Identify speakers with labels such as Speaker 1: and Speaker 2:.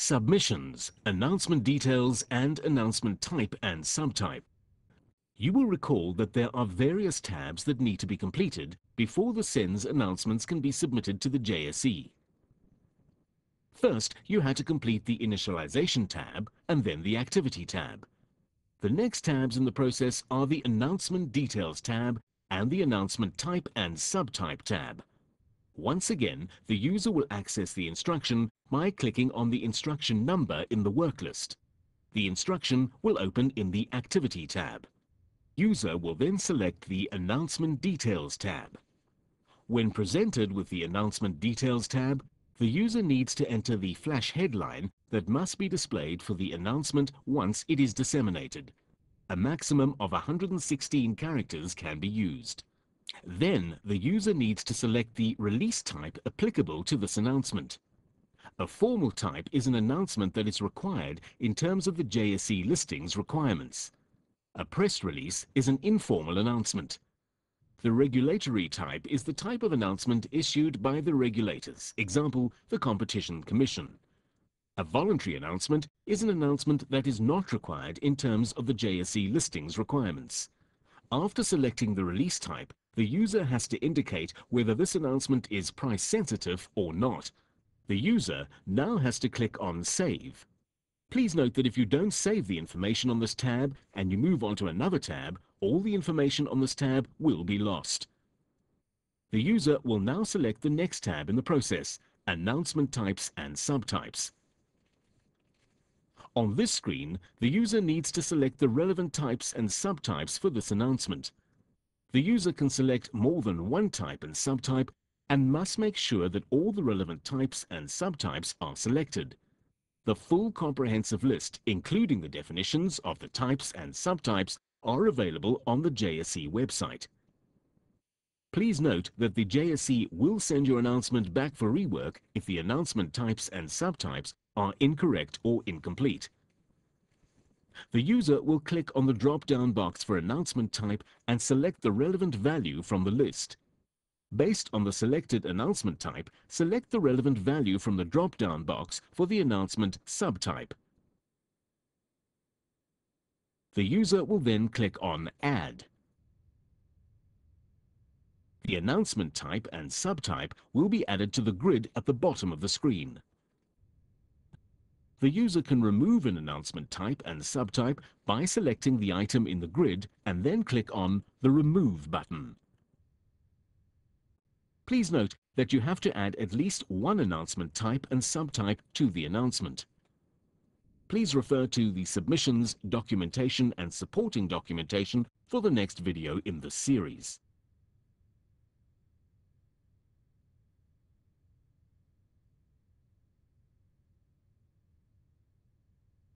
Speaker 1: Submissions, announcement details, and announcement type and subtype. You will recall that there are various tabs that need to be completed before the SENS announcements can be submitted to the JSE. First, you had to complete the Initialization tab and then the Activity tab. The next tabs in the process are the Announcement Details tab and the Announcement Type and Subtype tab. Once again, the user will access the instruction by clicking on the instruction number in the work list. The instruction will open in the Activity tab. User will then select the Announcement Details tab. When presented with the Announcement Details tab, the user needs to enter the flash headline that must be displayed for the announcement once it is disseminated. A maximum of 116 characters can be used. Then the user needs to select the release type applicable to this announcement. A formal type is an announcement that is required in terms of the JSE listings requirements. A press release is an informal announcement. The regulatory type is the type of announcement issued by the regulators, example, the Competition Commission. A voluntary announcement is an announcement that is not required in terms of the JSE listings requirements. After selecting the release type, the user has to indicate whether this announcement is price sensitive or not. The user now has to click on Save. Please note that if you don't save the information on this tab and you move on to another tab, all the information on this tab will be lost. The user will now select the next tab in the process, Announcement Types and Subtypes. On this screen, the user needs to select the relevant types and subtypes for this announcement. The user can select more than one type and subtype and must make sure that all the relevant types and subtypes are selected. The full comprehensive list, including the definitions of the types and subtypes, are available on the JSE website. Please note that the JSE will send your announcement back for rework if the announcement types and subtypes are incorrect or incomplete. The user will click on the drop-down box for announcement type and select the relevant value from the list. Based on the selected announcement type, select the relevant value from the drop-down box for the announcement subtype. The user will then click on Add. The announcement type and subtype will be added to the grid at the bottom of the screen. The user can remove an announcement type and subtype by selecting the item in the grid and then click on the Remove button. Please note that you have to add at least one announcement type and subtype to the announcement. Please refer to the submissions, documentation, and supporting documentation for the next video in this series.